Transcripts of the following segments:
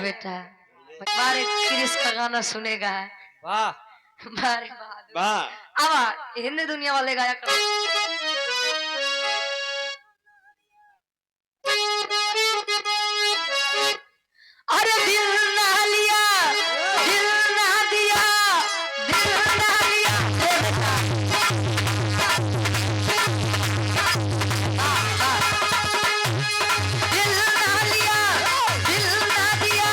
बेटा बारे क्रिस का गाना सुनेगा। वाह बारे वाह अब हिंदी दुनिया वाले गाया करो। अरे दिल ना लिया, दिल ना दिया, दिल ना लिया, दिल ना लिया, दिल ना दिया,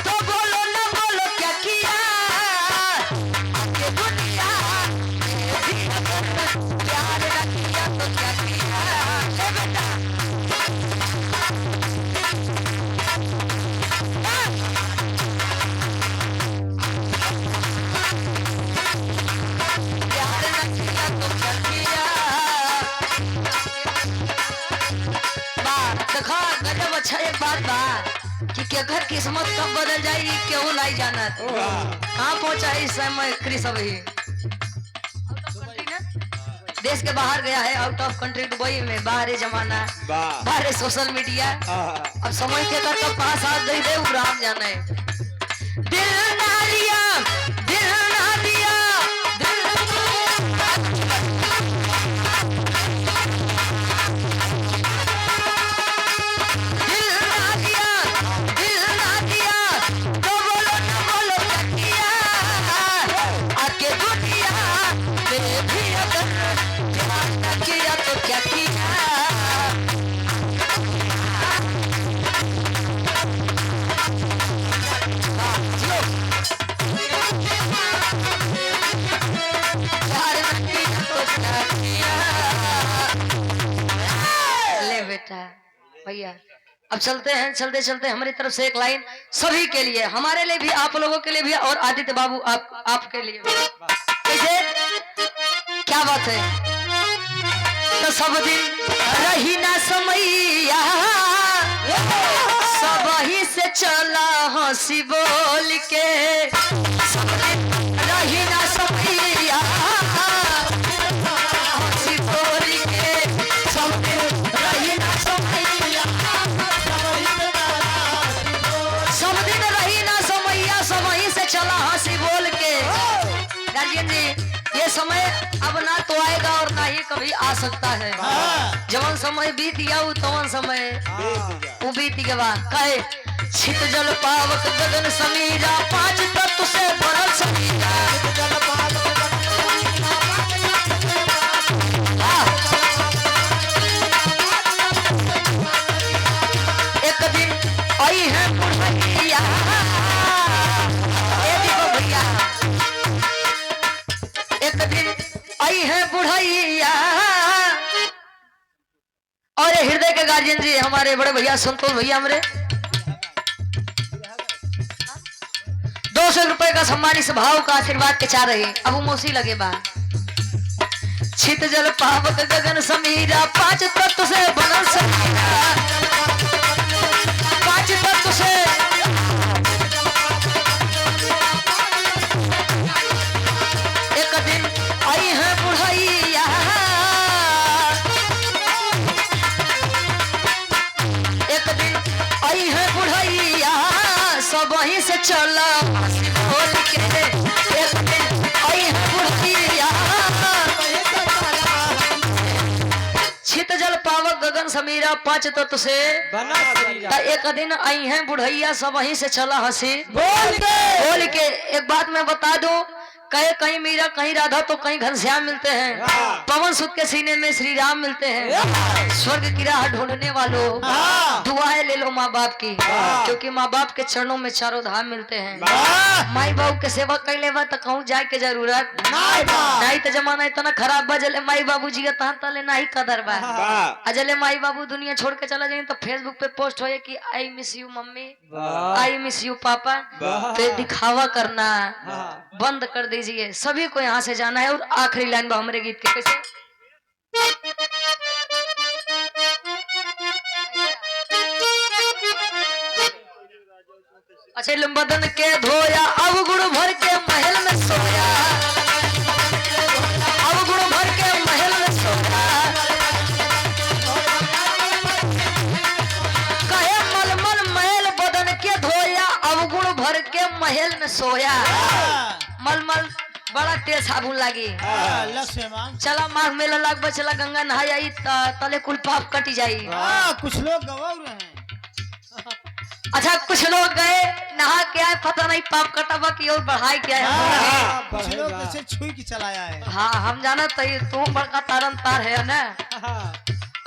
तो बोलो ना बोलो क्या किया। ये दुनिया में भी अगर प्यार ना किया तो क्या किया। हे बेटा प्यार ना किया तो क्या किया। देखो गजब अच्छा एक बात बा कि केकर किस्मत कब बदल जाएगी केहू लाई जानत। कहाँ पहुंचा है इस समय क्रिस अभी देश के बाहर गया है, आउट ऑफ कंट्री दुबई में। बाहर जमाना बाहर सोशल मीडिया अब समय के कर कब पास हाथ दे दे राम जाने। दिल ना लिया, दिल ना दिया, दिल दिल ना दिया, दिल ना दिया, तो बोलो ना बोलो क्या किया। आके दुनिया में भी अगर प्यार ना किया तो क्या किया। प्यार ना किया तो क्या किया। ले बेटा भैया अब चलते हैं, चलते चलते हमारी तरफ से एक लाइन सभी के लिए, हमारे लिए भी, आप लोगों के लिए भी और आदित्य बाबू आपके लिए भी। कैसे क्या बात है। तो सब दिन रही ना समैया, सब ही से चला हंसी बोल के। सब दिन रही ना समैया, हंसी बोल के। सब दिन रही ना समैया, सब दिन रही ना समैया, सब ही से चला हंसी बोल के। गार्जियन जी ये समय अब ना तो आएगा और ना ही कभी आ सकता है। जवन समय बीत गया वो तवन समय वो बीत गया। कहे छित जल पावक गगन समीरा, पांच तत्व से बनल समीरा। एक दिन आई है बुढ़िया, भैया एक दिन आई है बुढ़ैया। और ये हृदय के गार्जियन जी हमारे बड़े भैया संतोष भैया हमारे 200 रुपए का सम्मानित स्वभाव का आशीर्वाद के चाह रहे। अब वो मौसी लगे बा। छित जल पावक गगन समीरा, पांच तत्व से बनल समीरा। पांच तत्व से एक दिन आई है बुढ़ैया। एक दिन आई है बुढ़ैया, सब वहीं से चला हंसी बोल के। एक दिन आई है बुढ़ैया, छित जल पावक गगन समीरा, पांच तत्व से एक दिन आई है बुढ़ैया, सब वहीं से चला हंसी बोल के। एक बात मैं बता दूं, कहे कहीं मीरा कहीं राधा तो कहीं घनश्याम मिलते हैं। पवन सुत के सीने में श्री राम मिलते हैं। स्वर्ग की राह ढूंढने वालों दुआएं ले लो माँ बाप की, क्योंकि माँ बाप के चरणों में चारों धाम मिलते हैं। माई बाबू के सेवा कर ले तो कहूँ जाए के जरूरत नहीं। तो जमाना इतना खराब बा, जले माई बाबू जी का तले ना ही कदर बा। अजले माई बाबू दुनिया छोड़ के चला जाए तो फेसबुक पे पोस्ट हो कि I miss you mummy, I miss you पापा। तो दिखावा करना बंद कर दीजिए। सभी को यहाँ से जाना है। और आखिरी लाइन बा हमारे गीत के कैसे। अच्छा बदन के धोया अब गुड़ भर के महल में सोया, अब गुड़ भर के महल में सोया। कहे मलमल महल बदन के धोया के महल में सोया। मलमल बड़ा तेज साबुन लागी। चला माघ मेला लग चला गंगा नहाई आई तले कुल पाप कटी जाई। कुछ लोग गवा रहे हैं। अच्छा कुछ लोग गए नहा के आए, पता नहीं पाप कटावा की और बढ़ाई क्या है। कुछ लोग जैसे छुई की चलाया है। हाँ हम जाना तू बड़का तारन तार है ना।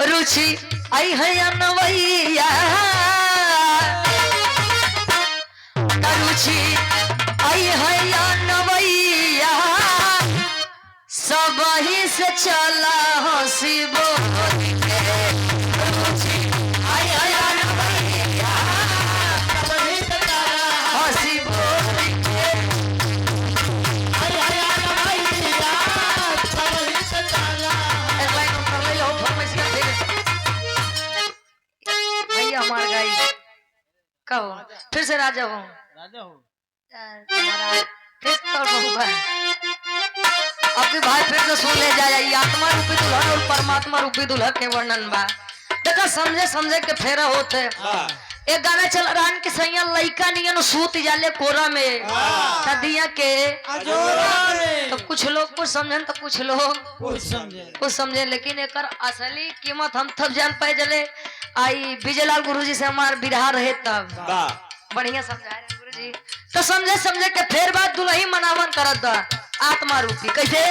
रुचि आई है नवैया, रुचि आई है नवैया, सब ही से चला हंसी बोल के। रुचि आई है नवैया, सब ही से चला हंसी बोल के। आई है नवैया, सब ही से चला। एक लाइन कर ले लो फरमाइश कर भैया हमार गाई कहो फिर से राजा हो। राजा हो फिर तो बहुबा आपके भाई फिर से सुन ले जाए। ये आत्मा रूपी दुल्हन और परमात्मा रूपी दुल्हन के वर्णन बा। देखा समझे समझे के फेरा होते। एक गाना चल रहा है कि सैया लइका नियन सूत जाले कोरा में दिया के तो कुछ लोग कुछ समझन तो कुछ लोग कुछ समझे, लेकिन एक असली कीमत हम तब जान पाए जले आई विजयलाल गुरुजी से हमार बिरहा रहे तब बढ़िया समझा रहे गुरुजी। तो समझे समझे के फिर बात दुल्ही मनावन करत आत्मा रूपी कैसे।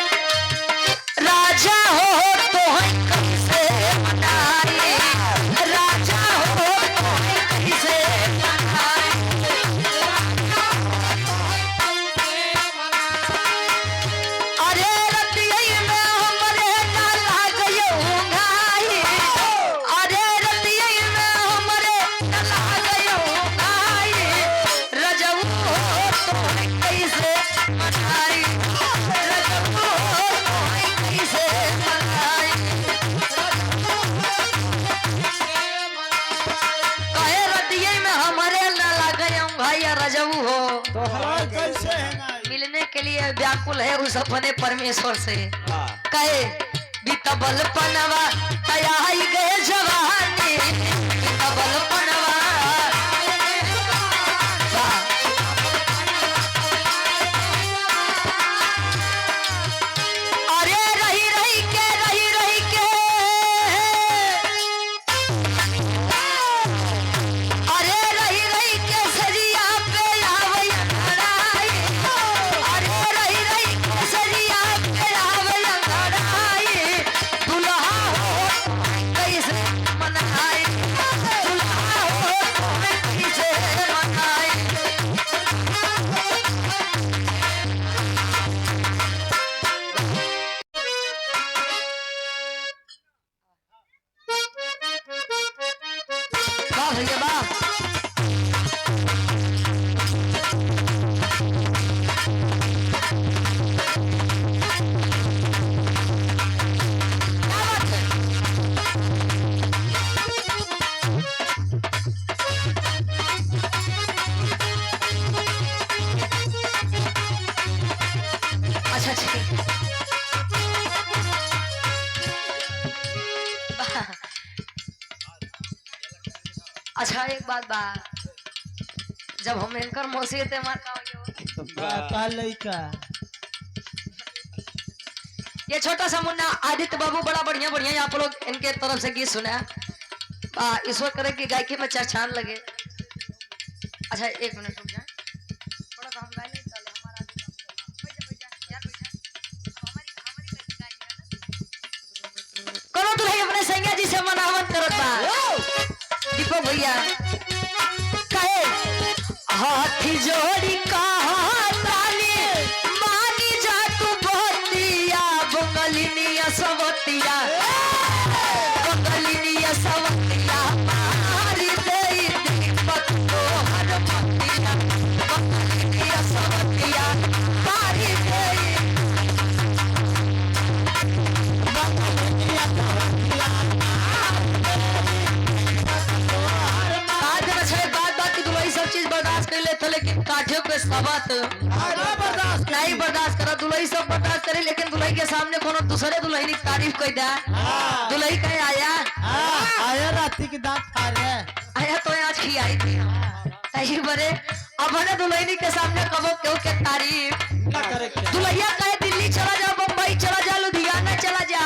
राजा हो तो कैसे मनाई, राजा हो तो कैसे मनाई। अरे रतिया में हमरे ना लागयो घाई, अरे रतिया में हमरे ना लागयो घाई। रजऊ हो तो कैसे मनाई, रजऊ हो तो कैसे मनाई। कहे रतिया में हमरे ना लागयो भाई रजऊ हो तो कैसे है ना। मिलने के लिए व्याकुल है उस अपने परमेश्वर से। कहे बीतबल पनवा तयाई गए जवानी, बीतबल पनवा। अरे रही रही के अरे रही रही के सजिया पे आवई लड़ाई, अरे रही रही के सजिया पे आवई लड़ाई। दुल्हा हो कैसे मनाई, दुल्हा हो कैसे मनाई। वाह भैया वाह। अच्छा ठीक। अच्छा एक बात बा, जब हम इनकर मौसी थे मार का का लइका ये छोटा सा मुन्ना आदित्य बाबू बड़ा बढ़िया बढ़िया आप लोग इनके तरफ से गीत सुना। ईश्वर करे कि गायकी में चर्चान लगे। अच्छा एक मिनट रुक जा, थोड़ा सा हम गाय नहीं चले हमारा करो तो भाई अपने सैया जी से मनावत करत बा। दीपक भैया कहे हाथी जोड़ी कहा ताली मानी जा तू बतिया, बंगलिनिया सवतिया, बंगलिनिया सवतिया मारी दे दीपक को हर मतिया, बंगलिनिया सवतिया मारी दे बंगलिनिया सवतिया। सब चीज बर्दाश्त कर ले लेकिन काठियों पे सबत नहीं बर्दाश्त करा। दुल्ही सब बर्दाश्त करे लेकिन दुल्ही के सामने कोनो दूसरे दुल्ही की तारीफ कर दे। दुल्ही कहीं आया आया राती की दांत खा रहे आया तो आज खिलाई थी। तही बरे अपने दुल्हनी के सामने कबो क्यों के तारीफ ना करे क्या? दुल्हिया कहे दिल्ली चला जा, बम्बई चला जा, लुधियाना चला जा,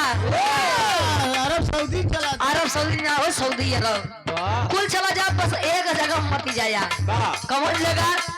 अरब सऊदी चला जा। अरब सऊदी ना हो, सऊदी अरब वाह कुल चला जा, बस एक जगह मत जाया। वाह कौन जगह?